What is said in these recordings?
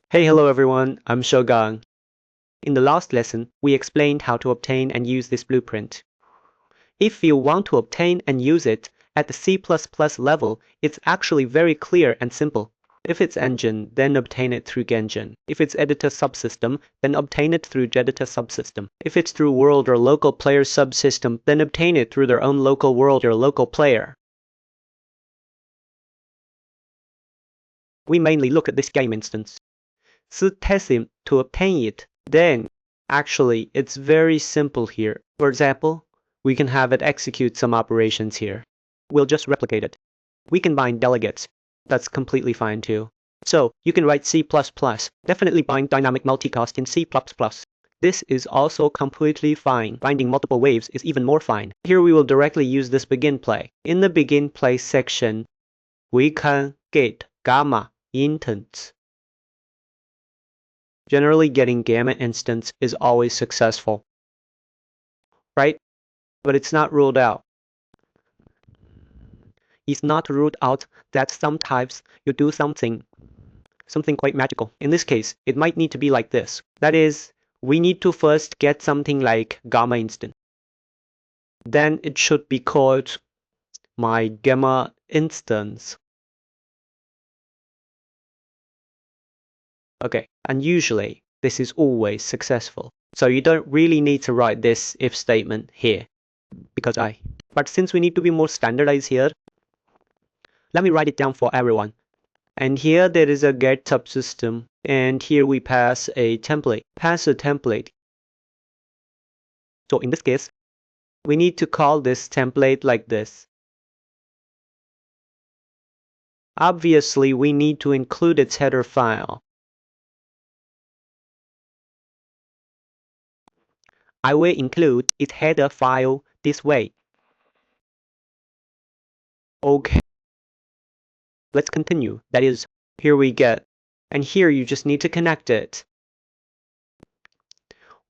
Hey, hello everyone, I'm Shogang. In the last lesson, we explained how to obtain and use this blueprint. If you want to obtain and use it at the C++ level, it's actually very clear and simple. If it's engine, then obtain it through Engine. If it's editor subsystem, then obtain it through editor subsystem. If it's through world or local player subsystem, then obtain it through their own local world or local player. We mainly look at this game instance. Subsystems to obtain it. Then, actually, it's very simple here. For example, we can have it execute some operations here. We'll just replicate it. We can bind delegates. That's completely fine too. So, you can write C++. Definitely bind dynamic multicast in C++. This is also completely fine. Binding multiple waves is even more fine. Here we will directly use this begin play. In the begin play section, we can get GameInstance. Generally, getting GameInstance is always successful, right? But it's not ruled out. It's not ruled out that sometimes you do something quite magical. In this case, it might need to be like this. That is, we need to first get something like GameInstance. Then it should be called my GameInstance. Okay, and usually this is always successful. So you don't really need to write this if statement here, but since we need to be more standardized here, let me write it down for everyone. And here there is a GetSubsystem, and here we pass a template. So in this case, we need to call this template like this. Obviously, we need to include its header file. I will include its header file this way. Okay. Let's continue. That is, here we get, and here you just need to connect it.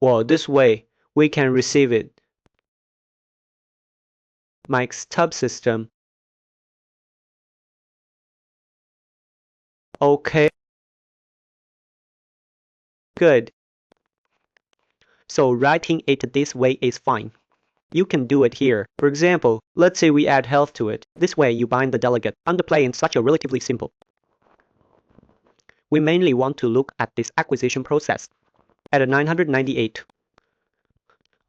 Well, this way we can receive it. My subsystem. Okay. Good. So writing it this way is fine. You can do it here. For example, let's say we add health to it. This way you bind the delegate. Underplay in such a relatively simple. We mainly want to look at this acquisition process at a 998.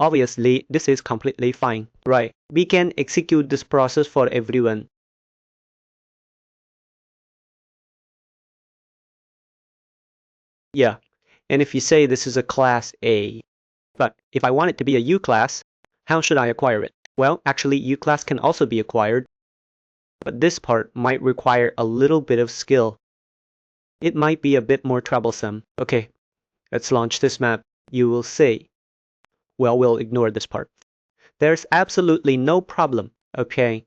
Obviously, this is completely fine, right? We can execute this process for everyone. Yeah, and if you say this is a class A, but if I want it to be a U class, how should I acquire it? Well, actually, U class can also be acquired, but this part might require a little bit of skill. It might be a bit more troublesome. Okay, let's launch this map. You will see. Well, we'll ignore this part. There's absolutely no problem. Okay,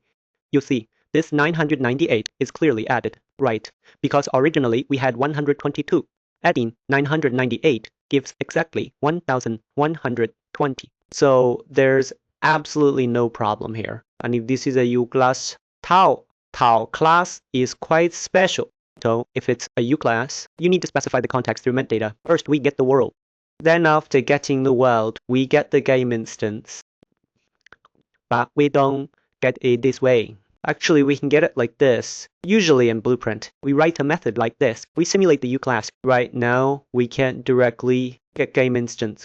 you see, this 998 is clearly added, right? Because originally we had 122. Adding 998 gives exactly 1120. So there's absolutely no problem here. And if this is a U class, Tau class is quite special. So if it's a U class, you need to specify the context through metadata. First, we get the world. Then after getting the world, we get the game instance. But we don't get it this way. Actually, we can get it like this. Usually in Blueprint, we write a method like this. We simulate the U class. Right now, we can't directly get GameInstance.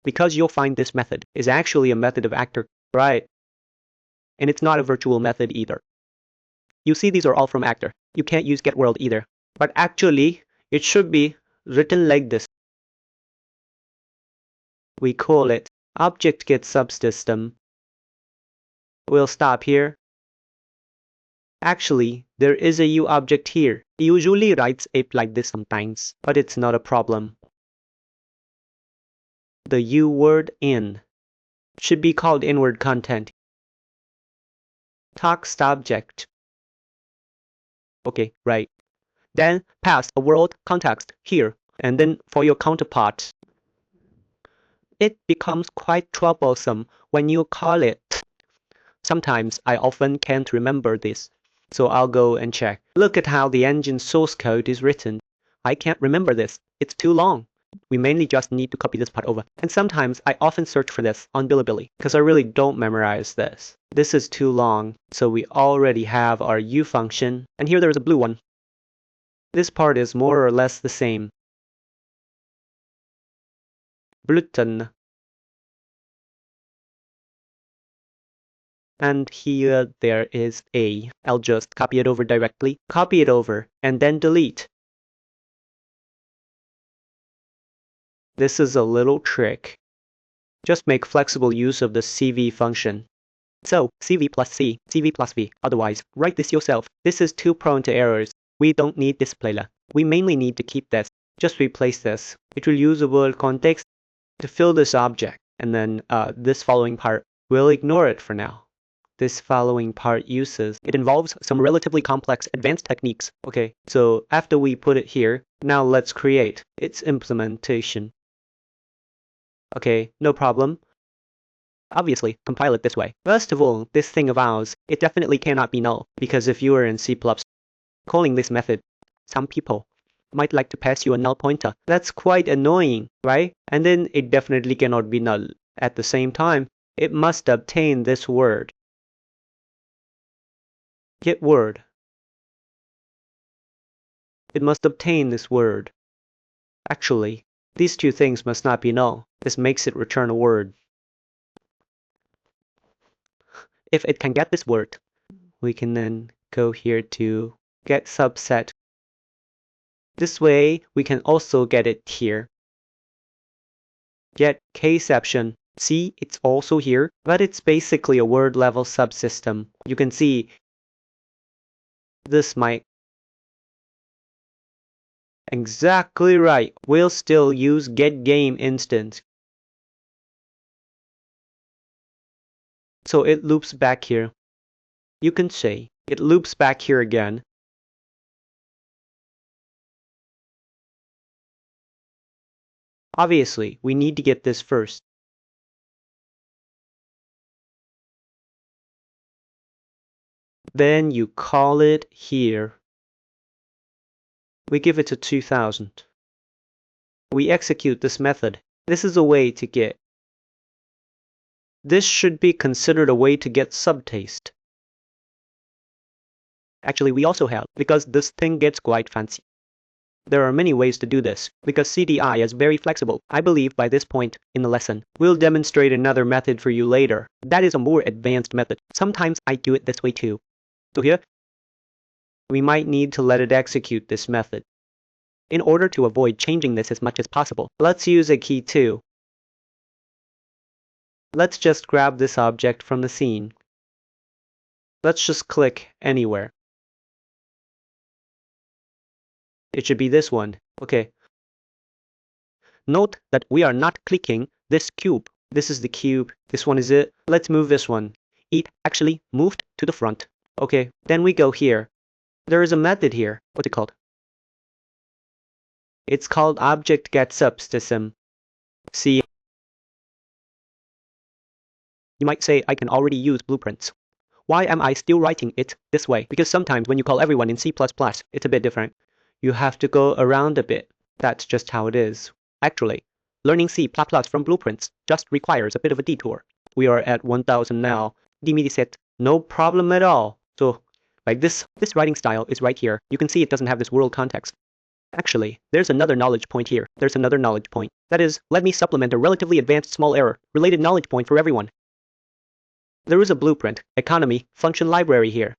Because you'll find this method is actually a method of Actor, right? And it's not a virtual method either. You see these are all from Actor. You can't use GetWorld either. But actually, it should be written like this. We call it UObject-based. We'll stop here. Actually, there is a U object here. It usually writes it like this sometimes, but it's not a problem. The U word in should be called inward content. Text object. Okay, right. Then pass a world context here, and then for your counterpart. It becomes quite troublesome when you call it. Sometimes I often can't remember this. So I'll go and check. Look at how the engine source code is written. I can't remember this. It's too long. We mainly just need to copy this part over. And sometimes I often search for this on Bilibili because I really don't memorize this. This is too long, so we already have our U function. And here there's a blue one. This part is more or less the same. Bluton. And here there is A. I'll just copy it over directly, copy it over, and then delete. This is a little trick. Just make flexible use of the CV function. So, CV plus C, CV plus V. Otherwise, write this yourself. This is too prone to errors. We don't need displayler. We mainly need to keep this. Just replace this. It will use a WorldContext to fill this object. And then this following part, we'll ignore it for now. This following part it involves some relatively complex advanced techniques. Okay, so after we put it here, now let's create its implementation. Okay, no problem. Obviously, compile it this way. First of all, this thing of ours, it definitely cannot be null, because if you were in C++, calling this method, some people might like to pass you a null pointer. That's quite annoying, right? And then it definitely cannot be null. At the same time, it must obtain this word. GetWorld. It must obtain this word. Actually, these two things must not be null. This makes it return a word. If it can get this word, we can then go here to GetSubset. This way, we can also get it here. GetCaseception. See, it's also here, but it's basically a word-level subsystem. You can see this might... Exactly right. We'll still use GetGameInstance. So it loops back here. You can say it loops back here again. Obviously, we need to get this first. Then you call it here. We give it a 2000. We execute this method. This is a way to get. This should be considered a way to get subtaste. Actually, we also have, because this thing gets quite fancy. There are many ways to do this, because CDI is very flexible. I believe by this point in the lesson, we'll demonstrate another method for you later. That is a more advanced method. Sometimes I do it this way too. So here, we might need to let it execute this method. In order to avoid changing this as much as possible, let's use a key 2. Let's just grab this object from the scene. Let's just click anywhere. It should be this one. Okay. Note that we are not clicking this cube. This is the cube. This one is it. Let's move this one. It actually moved to the front. Okay, then we go here. There is a method here. What's it called? It's called UObject-GetSubsystem. See, you might say I can already use blueprints. Why am I still writing it this way? Because sometimes when you call everyone in C++, it's a bit different. You have to go around a bit. That's just how it is. Actually, learning C++ from blueprints just requires a bit of a detour. We are at 1000 now. Dimidi said, no problem at all. So, like this writing style is right here. You can see it doesn't have this world context. Actually, there's another knowledge point here. There's another knowledge point. That is, let me supplement a relatively advanced small error, related knowledge point for everyone. There is a blueprint, economy, function library here.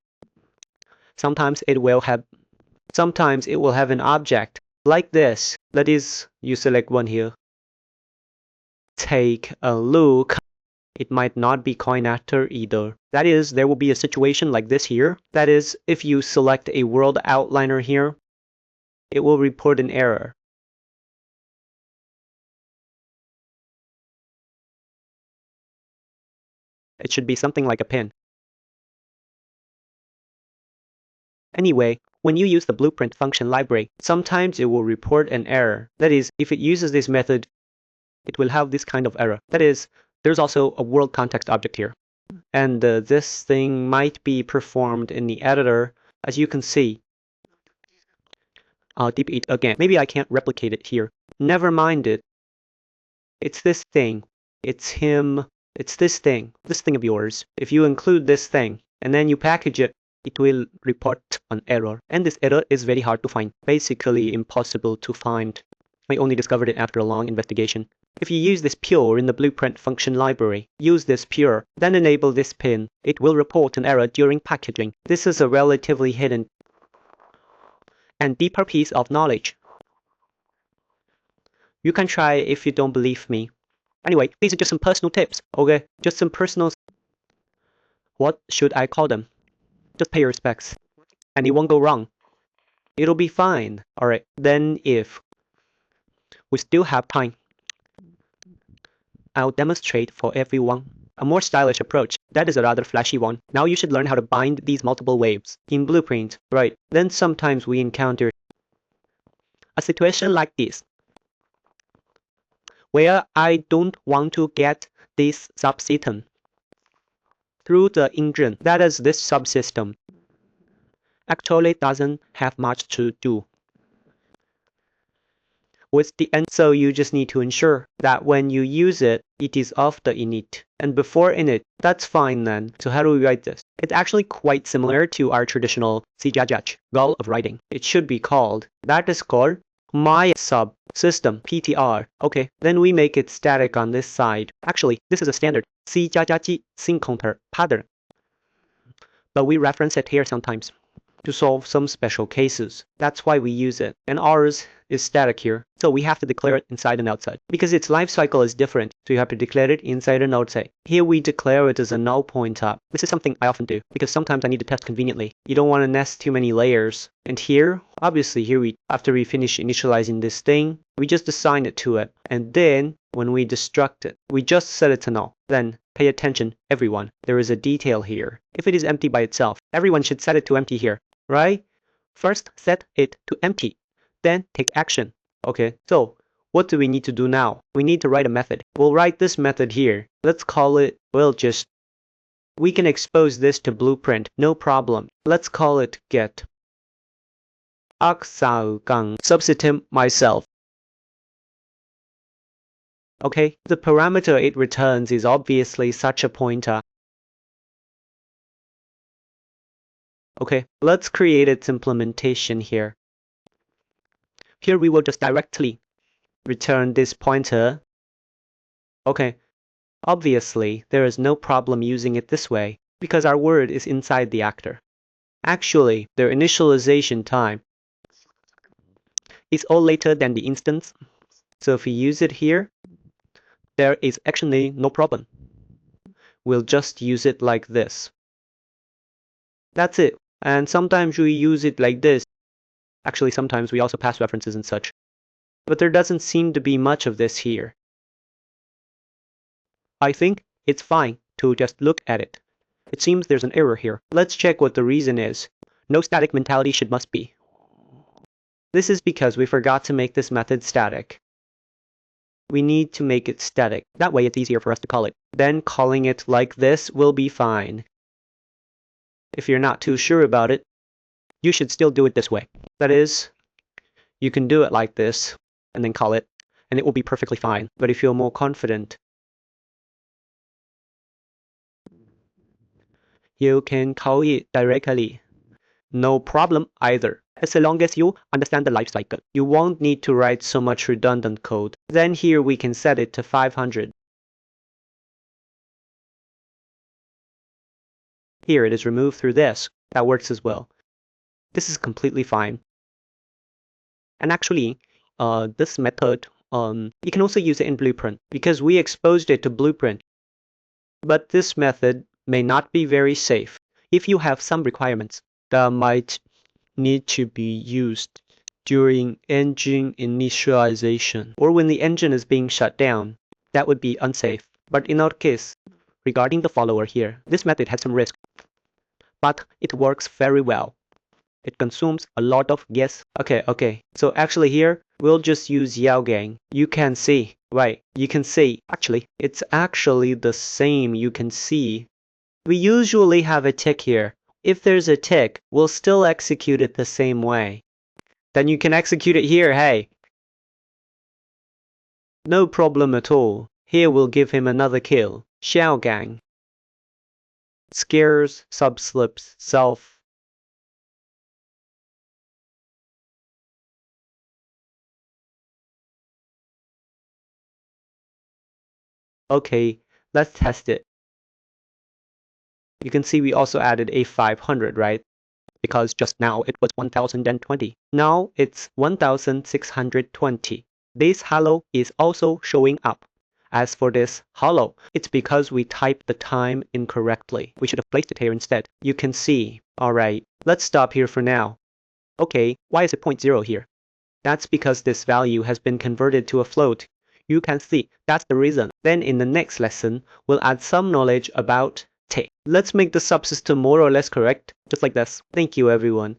Sometimes it will have an object like this. That is, you select one here. Take a look. It might not be coin actor either. That is, there will be a situation like this here. That is, if you select a world outliner here, it will report an error. It should be something like a pin. Anyway, when you use the blueprint function library, sometimes it will report an error. That is, if it uses this method, it will have this kind of error. That is, there's also a world context object here. And this thing might be performed in the editor, as you can see. I'll dp it again. Maybe I can't replicate it here. Never mind it. It's this thing. It's him. It's this thing of yours. If you include this thing and then you package it, it will report an error. And this error is very hard to find. Basically impossible to find. I only discovered it after a long investigation. If you use this pure in the Blueprint function library, use this pure, then enable this pin, it will report an error during packaging. This is a relatively hidden and deeper piece of knowledge. You can try if you don't believe me. Anyway, these are just some personal tips, okay? Just some personal... What should I call them? Just pay your respects. And it won't go wrong. It'll be fine. Alright, then if we still have time, I'll demonstrate for everyone a more stylish approach. That is a rather flashy one. Now you should learn how to bind these multiple waves in Blueprint. Right, then sometimes we encounter a situation like this, where I don't want to get this subsystem through the engine. That is, this subsystem actually doesn't have much to do with the end, so you just need to ensure that when you use it, it is of the init and before init. That's fine then. So how do we write this? It's actually quite similar to our traditional C++ goal of writing. It should be called, that is called my subsystem ptr. Okay, then we make it static on this side. Actually, this is a standard C++ singleton pattern, but we reference it here sometimes to solve some special cases. That's why we use it. And ours is static here, so we have to declare it inside and outside. Because its lifecycle is different, so you have to declare it inside and outside. Here we declare it as a null pointer. This is something I often do, because sometimes I need to test conveniently. You don't want to nest too many layers. And here, obviously here after we finish initializing this thing, we just assign it to it. And then, when we destruct it, we just set it to null. Then, pay attention, everyone. There is a detail here. If it is empty by itself, everyone should set it to empty here. Right? First, set it to empty, then take action. Okay, so what do we need to do now? We need to write a method. We'll write this method here. Let's call it, we can expose this to Blueprint, no problem. Let's call it get GetSubsystem myself. Okay, the parameter it returns is obviously such a pointer. Okay, let's create its implementation here. Here we will just directly return this pointer. Okay, obviously there is no problem using it this way because our word is inside the actor. Actually, their initialization time is all later than the instance. So if we use it here, there is actually no problem. We'll just use it like this. That's it. And sometimes we use it like this. Actually, sometimes we also pass references and such. But there doesn't seem to be much of this here. I think it's fine to just look at it. It seems there's an error here. Let's check what the reason is. No static mentality must be. This is because we forgot to make this method static. We need to make it static. That way it's easier for us to call it. Then calling it like this will be fine. If you're not too sure about it, you should still do it this way. That is, you can do it like this, and then call it, and it will be perfectly fine. But if you're more confident, you can call it directly. No problem either. As long as you understand the lifecycle, you won't need to write so much redundant code. Then here we can set it to 500. Here it is removed through this. That works as well. This is completely fine. And actually, this method, you can also use it in Blueprint because we exposed it to Blueprint. But this method may not be very safe if you have some requirements that might need to be used during engine initialization or when the engine is being shut down. That would be unsafe. But in our case, regarding the follower here, this method has some risk, but it works very well. It consumes a lot of gas. Okay. So actually here, we'll just use Yaogang. You can see, right? You can see, actually, it's actually the same. You can see. We usually have a tick here. If there's a tick, we'll still execute it the same way. Then you can execute it here, hey. No problem at all. Here we'll give him another kill. Shell gang. Scares, subslips, self. Okay, let's test it. You can see we also added a 500, right? Because just now it was 1020. Now it's 1620. This hello is also showing up. As for this hello, it's because we typed the time incorrectly. We should have placed it here instead. You can see. Alright, let's stop here for now. Okay, why is it 0.0 here? That's because this value has been converted to a float. You can see that's the reason. Then in the next lesson, we'll add some knowledge about T. Let's make the subsystem more or less correct, just like this. Thank you everyone.